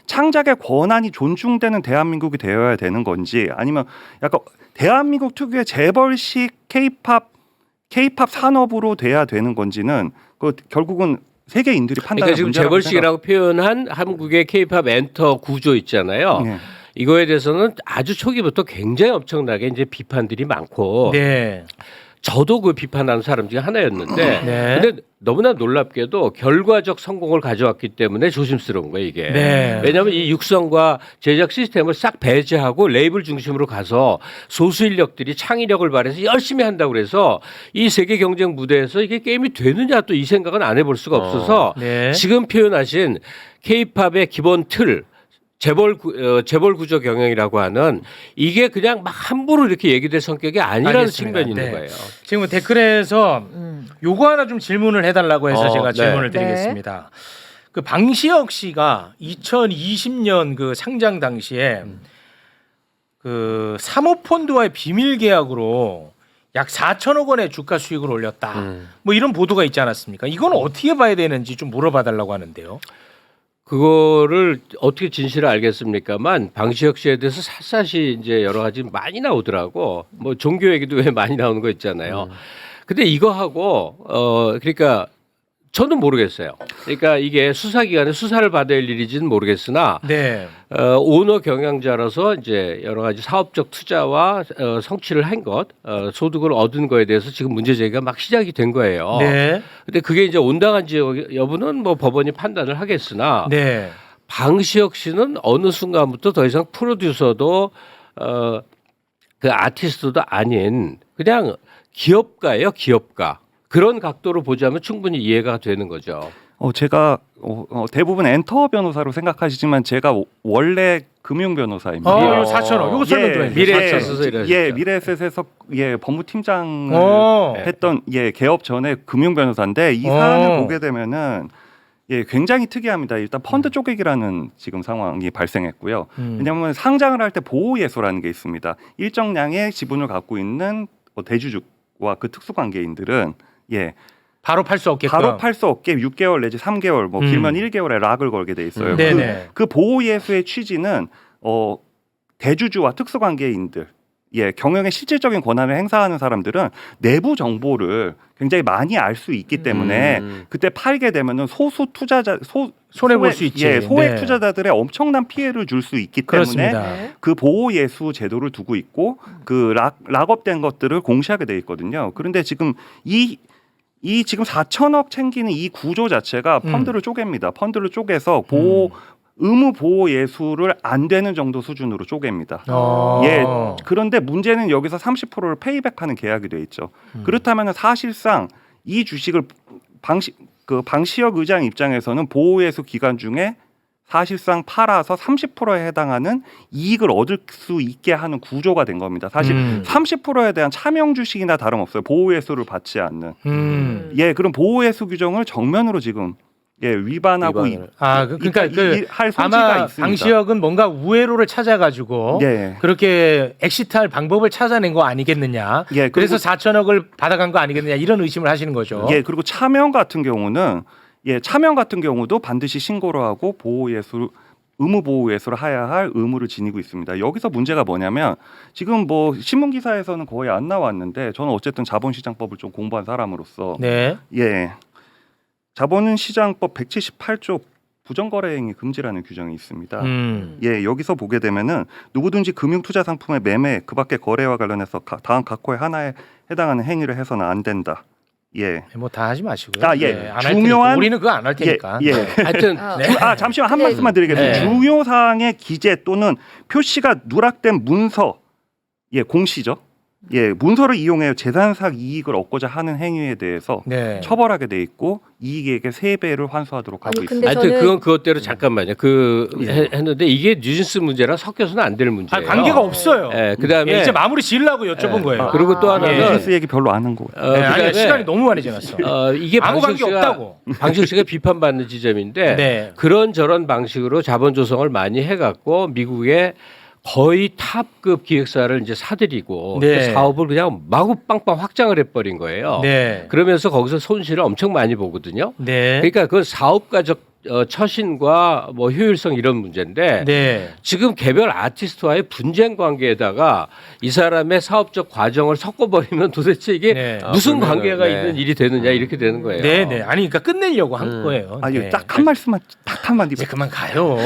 창작의 권한이 존중되는 대한민국이 되어야 되는 건지 아니면 약간 대한민국 특유의 재벌식 K-팝 산업으로 돼야 되는 건지는 그 결국은 세계인들이 판단할 그러니까 지금 문제라고 재벌식이라고 표현한 한국의 K-팝 엔터 구조 있잖아요. 네. 이거에 대해서는 아주 초기부터 굉장히 엄청나게 이제 비판들이 많고 네. 저도 그 비판하는 사람 중에 하나였는데 네. 근데 너무나 놀랍게도 결과적 성공을 가져왔기 때문에 조심스러운 거예요 이게. 네. 왜냐하면 이 육성과 제작 시스템을 싹 배제하고 레이블 중심으로 가서 소수 인력들이 창의력을 발휘해서 열심히 한다고 그래서 이 세계 경쟁 무대에서 이게 게임이 되느냐 또 이 생각은 안 해볼 수가 없어서 네. 지금 표현하신 K-팝의 기본 틀 재벌 구조 경영이라고 하는 이게 그냥 막 함부로 이렇게 얘기될 성격이 아니라는 알겠습니다. 측면이 있는 네. 거예요. 지금 댓글에서 요거 하나 좀 질문을 해달라고 해서 제가 네. 질문을 네. 드리겠습니다. 그 방시혁 씨가 2020년 그 상장 당시에 그 사모펀드와의 비밀 계약으로 약 4천억 원의 주가 수익을 올렸다. 뭐 이런 보도가 있지 않았습니까? 이건 어떻게 봐야 되는지 좀 물어봐달라고 하는데요. 그거를 어떻게 진실을 알겠습니까만 방시혁 씨에 대해서 샅샅이 이제 여러 가지 많이 나오더라고. 뭐 종교 얘기도 왜 많이 나오는 거 있잖아요. 근데 이거하고 그러니까 저는 모르겠어요. 그러니까 이게 수사기관에 수사를 받아야 할 일인지는 모르겠으나 네. 오너 경영자로서 이제 여러 가지 사업적 투자와 성취를 한 것, 소득을 얻은 거에 대해서 지금 문제 제기가 막 시작이 된 거예요. 네. 근데 그게 이제 온당한지 여부는 뭐 법원이 판단을 하겠으나 네. 방시혁 씨는 어느 순간부터 더 이상 프로듀서도 그 아티스트도 아닌 그냥 기업가예요, 기업가. 그런 각도로 보자면 충분히 이해가 되는 거죠. 제가 대부분 엔터 변호사로 생각하시지만 제가 원래 금융 변호사입니다. 4천억. 요거 설명 좀 해주세요. 미래에셋에서 일하셨죠. 미래에셋에서 법무팀장을 오. 했던 개업 전에 금융 변호사인데 이 사안을 보게 되면은 굉장히 특이합니다. 일단 펀드 쪼개기라는 지금 상황이 발생했고요. 왜냐하면 상장을 할 때 보호 예소라는 게 있습니다. 일정량의 지분을 갖고 있는 대주주와 그 특수관계인들은 바로 팔 수 없게끔. 바로 팔 수 없게 6개월 내지 3개월 뭐 길면 1개월에 락을 걸게 돼 있어요. 네네. 그 보호 예수의 취지는 대주주와 특수관계인들 경영의 실질적인 권한을 행사하는 사람들은 내부 정보를 굉장히 많이 알 수 있기 때문에 그때 팔게 되면은 소수 투자자 손해 볼 수 있지. 소액 네. 투자자들의 엄청난 피해를 줄 수 있기 때문에 그렇습니다. 그 보호 예수 제도를 두고 있고 그 락업된 것들을 공시하게 돼 있거든요. 그런데 지금 이 지금 4천억 챙기는 이 구조 자체가 펀드를 쪼갭니다. 펀드를 쪼개서 의무 보호 예수를 안 되는 정도 수준으로 쪼갭니다. 그런데 문제는 여기서 30%를 페이백하는 계약이 돼 있죠. 그렇다면 사실상 이 주식을 방시혁 의장 입장에서는 보호 예수 기간 중에 사실상 팔아서 30%에 해당하는 이익을 얻을 수 있게 하는 구조가 된 겁니다. 사실 30%에 대한 차명 주식이나 다름없어요. 보호예수를 받지 않는. 예, 그럼 보호예수 규정을 정면으로 지금 위반하고 그러니까 할 소지가 아마 있습니다. 방시혁은 뭔가 우회로를 찾아가지고 예. 그렇게 엑시트할 방법을 찾아낸 거 아니겠느냐. 예, 그래서 4천억을 받아간 거 아니겠느냐 이런 의심을 하시는 거죠. 예, 그리고 차명 같은 경우는 차명 같은 경우도 반드시 신고를 하고 의무 보호예수를 해야 할 의무를 지니고 있습니다. 여기서 문제가 뭐냐면 지금 뭐 신문 기사에서는 거의 안 나왔는데 저는 어쨌든 자본시장법을 좀 공부한 사람으로서 네. 자본시장법 178조 부정거래 행위 금지라는 규정이 있습니다. 여기서 보게 되면은 누구든지 금융투자 상품의 매매, 그밖에 거래와 관련해서 다음 각 호의 하나에 해당하는 행위를 해서는 안 된다. 뭐 다 하지 마시고요. 안 할 테니까. 우리는 그거 안 할 테니까. 하여튼 잠시만 한 말씀만 드리겠습니다. 중요 사항의 기재 또는 표시가 누락된 문서, 공시죠. 문서를 이용해 재산상 이익을 얻고자 하는 행위에 대해서 처벌하게 돼 있고 이익에게 3배를 환수하도록 하고 있습니다. 하여튼 그건 그것대로 잠깐만요. 했는데 이게 뉴진스 문제랑 섞여서는 안 될 문제예요. 관계가 없어요. 그다음에 이제 마무리 지으려고 여쭤본 거예요. 그리고 또 하나는 뉴진스 얘기 별로 안 한 거. 아니, 시간이 너무 많이 지났어. 이게 아무 관계 없다고. 방식 씨가 비판받는 지점인데 그런 저런 방식으로 자본 조성을 많이 해갖고 미국의 거의 탑급 기획사를 이제 사들이고 그 사업을 그냥 마구 빵빵 확장을 해버린 거예요. 그러면서 거기서 손실을 엄청 많이 보거든요. 그러니까 그 사업가적 처신과 뭐 효율성 이런 문제인데 지금 개별 아티스트와의 분쟁 관계에다가 이 사람의 사업적 과정을 섞어버리면 도대체 이게 무슨 관계가 있는 일이 되느냐 이렇게 되는 거예요. 아니 그러니까 끝내려고 한 거예요. 딱 한 말씀만 딱 한마디. 이제 그만 가요.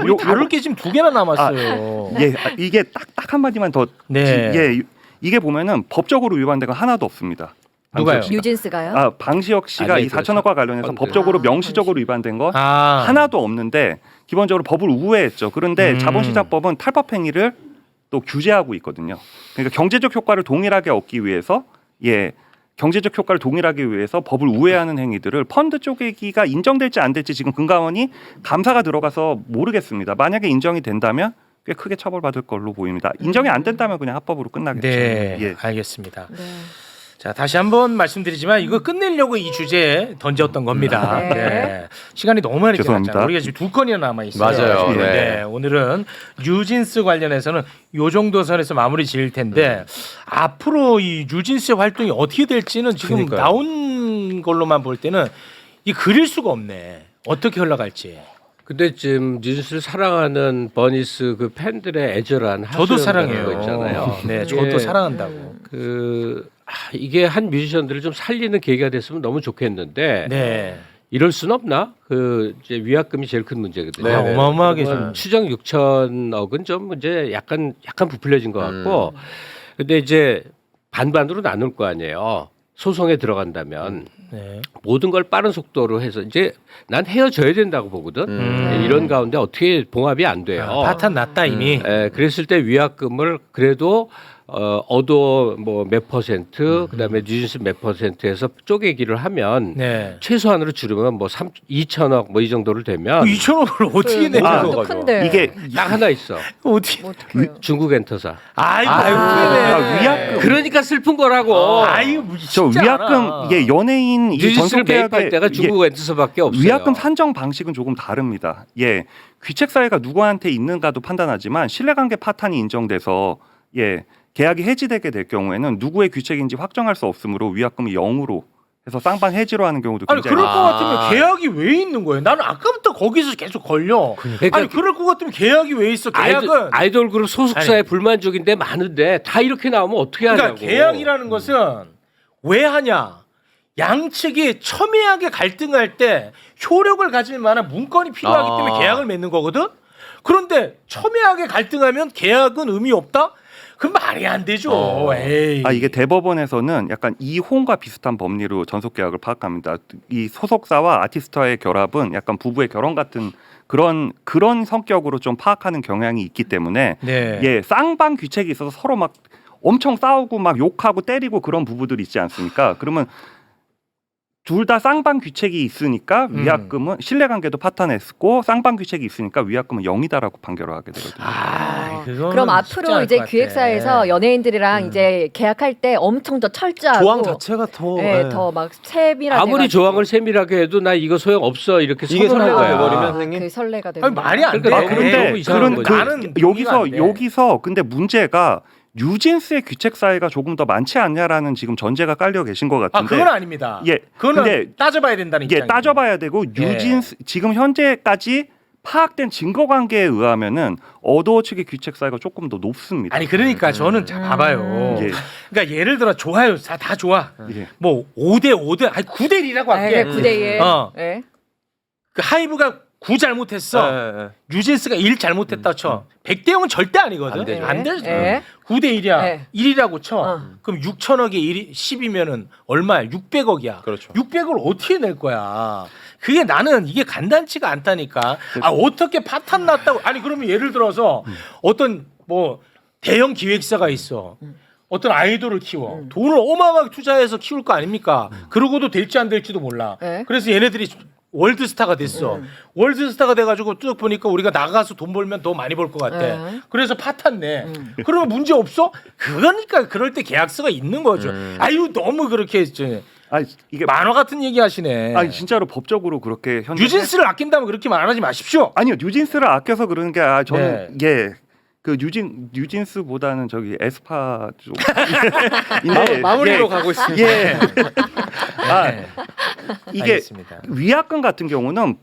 우리 다룰 게 지금 2개나 남았어요. 이게 딱 한마디만 더. 이게 보면은 법적으로 위반된 건 하나도 없습니다. 누가요? 뉴진스가요? 방시혁 씨가 이 4천억과 관련해서 법적으로 명시적으로 위반된 건 하나도 없는데 기본적으로 법을 우회했죠. 그런데 자본시장법은 탈법 행위를 또 규제하고 있거든요. 그러니까 경제적 효과를 동일하게 얻기 위해서 경제적 효과를 동일하기 위해서 법을 우회하는 행위들을 펀드 쪼개기가 인정될지 안 될지 지금 금감원이 감사가 들어가서 모르겠습니다. 만약에 인정이 된다면 꽤 크게 처벌받을 걸로 보입니다. 인정이 안 된다면 그냥 합법으로 끝나겠죠. 알겠습니다. 자, 다시 한번 말씀드리지만 이거 끝내려고 이 주제에 던졌던 겁니다. 시간이 너무 많이 지났잖아요. 우리가 지금 2건이나 남아 있어요. 맞아요. 오늘은 뉴진스 관련해서는 요 정도 선에서 마무리 지을 텐데 앞으로 이 뉴진스의 활동이 어떻게 될지는 지금 나온 걸로만 볼 때는 이 그릴 수가 없네. 어떻게 흘러갈지. 근데 지금 뉴진스를 사랑하는 버니스 그 팬들의 애절한 저도 사랑해요. 거 있잖아요. 저도 사랑한다고. 이게 한 뮤지션들을 좀 살리는 계기가 됐으면 너무 좋겠는데 이럴 순 없나? 이제 위약금이 제일 큰 문제거든요. 어마어마하게 좀 추정 6천억은 좀 이제 약간 부풀려진 것 같고, 근데 이제 반반으로 나눌 거 아니에요. 소송에 들어간다면 모든 걸 빠른 속도로 해서 이제 난 헤어져야 된다고 보거든. 이런 가운데 어떻게 봉합이 안 돼요. 파탄 났다 이미. 그랬을 때 위약금을 그래도 어도 뭐 몇 퍼센트, 그다음에 뉴진스 몇 퍼센트에서 쪼개기를 하면 최소한으로 줄이면 뭐 2천억 뭐 이 정도를 되면 2천억을 어떻게 내는 또 큰데. 이게 딱 하나 있어. 어떻게? 중국 엔터사. 위약금. 그러니까 슬픈 거라고. 저 위약금 이게 연예인 이 뉴진스를 매입할 전속계약의 때가 중국 엔터사밖에 없어요. 위약금 산정 방식은 조금 다릅니다. 귀책 사유가 누구한테 있는가도 판단하지만 신뢰관계 파탄이 인정돼서 계약이 해지되게 될 경우에는 누구의 귀책인지 확정할 수 없으므로 위약금이 0으로 해서 쌍방 해지로 하는 경우도 굉장히 그럴 것 같으면 계약이 왜 있는 거예요? 나는 아까부터 거기서 계속 걸려. 그러니까 그럴 것 같으면 계약이 왜 있어? 계약은 아이돌 그룹 소속사에 불만족인데 많은데 다 이렇게 나오면 어떻게 하냐고. 그러니까 계약이라는 것은 왜 하냐? 양측이 첨예하게 갈등할 때 효력을 가질 만한 문건이 필요하기 때문에 계약을 맺는 거거든. 그런데 첨예하게 갈등하면 계약은 의미 없다? 그럼 말이 안 되죠. 이게 대법원에서는 약간 이혼과 비슷한 법리로 전속 계약을 파악합니다. 이 소속사와 아티스트와의 결합은 약간 부부의 결혼 같은 그런 성격으로 좀 파악하는 경향이 있기 때문에 쌍방 귀책이 있어서 서로 막 엄청 싸우고 막 욕하고 때리고 그런 부부들 있지 않습니까? 그러면 둘 다 쌍방 귀책이 있으니까 위약금은 신뢰관계도 파탄했고 쌍방 귀책이 있으니까 위약금은 0이다라고 판결을 하게 되거든요. 그거는 그럼 쉽지 앞으로 않을 이제 것 같아. 기획사에서 연예인들이랑 이제 계약할 때 엄청 더 철저하고 조항 자체가 더 네, 더 막 세밀하게 아무리 해가지고. 조항을 세밀하게 해도 나 이거 소용 없어 이렇게 이게 선언할 설레가 거야. 돼버리면 아, 선생님? 그 설레가 되는 아니, 말이 안 돼. 그러니까 너무 근데 이상한 거지. 나는 동의가 안 돼. 여기서 근데 문제가 뉴진스의 귀책 사유가 조금 더 많지 않냐라는 지금 전제가 깔려 계신 것 같은데. 그건 아닙니다. 예, 그거는 근데 따져봐야 된다는 이게 입장이에요. 따져봐야 되고 예. 뉴진스 지금 현재까지 파악된 증거 관계에 의하면은 어도어 측의 귀책 사유가 조금 더 높습니다. 아니 그러니까 저는 자 봐봐요. 예. 그러니까 예를 들어 좋아요. 다 좋아. 예. 뭐 5대 5대 아니 9대 1이라고 할게. 9대 1. 어. 네. 그 하이브가 9 잘못했어. 네. 뉴진스가 1 잘못했다 쳐. 100대 0은 절대 아니거든. 안 되죠. 안 되죠. 네. 9대 1이야. 네. 1이라고 쳐. 어. 그럼 6천억에 1이 10이면은 얼마야? 600억이야. 그렇죠. 600을 어떻게 낼 거야? 그게 나는 이게 간단치가 않다니까. 아, 어떻게 파탄 났다고? 아니 그러면 예를 들어서 어떤 뭐 대형 기획사가 있어. 어떤 아이돌을 키워. 돈을 어마어마하게 투자해서 키울 거 아닙니까? 그러고도 될지 안 될지도 몰라. 네. 그래서 얘네들이 월드스타가 됐어. 월드스타가 돼가지고 쭉 보니까 우리가 나가서 돈 벌면 더 많이 벌 것 같아. 그래서 파탄 내. 그러면 문제 없어? 그러니까 그럴 때 계약서가 있는 거죠. 아유 너무 그렇게 아니 이게 만화 같은 얘기 하시네. 아니 진짜로 법적으로 그렇게 현재 뉴진스를 아낀다면 그렇게 말하지 마십시오. 아니요 뉴진스를 아껴서 그러는 게 저는 그 뉴진스보다는 저기 에스파 쪽 마무리로 가고 있습니다. 예. 이게 알겠습니다. 위약금 같은 경우는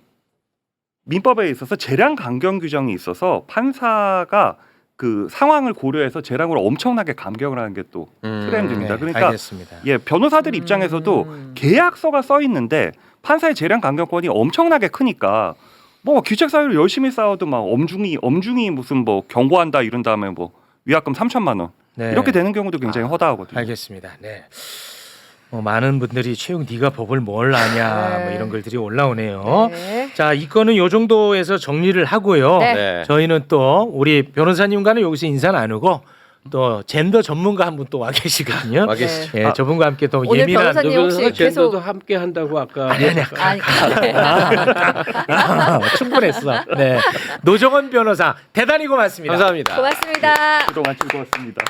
민법에 있어서 재량 감경 규정이 있어서 판사가 그 상황을 고려해서 재량으로 엄청나게 감경을 하는 게 또 트렌드입니다. 네, 그러니까 알겠습니다. 변호사들 입장에서도 계약서가 써 있는데 판사의 재량 감경권이 엄청나게 크니까 뭐 귀책 사유를 열심히 쌓아도 막 엄중히 무슨 뭐 경고한다 이런 다음에 뭐 위약금 3천만 원 네. 이렇게 되는 경우도 굉장히 허다하거든요. 알겠습니다. 네. 많은 분들이 최욱 네가 법을 뭘 아냐 뭐 이런 글들이 올라오네요. 네. 자, 이 건은 요 정도에서 정리를 하고요. 네. 네. 저희는 또 우리 변호사님과는 여기서 인사 나누고 또 젠더 전문가 한 분 또 와 계시거든요. 와 계시죠. 예, 저분과 함께 또 오늘 예민한 변호사님 혹시 변호사 계속 젠더도 함께 한다고 아까 아니 충분했어. 네. 노정원 변호사 대단히 고맙습니다. 감사합니다. 고맙습니다. 그동안 즐거웠습니다.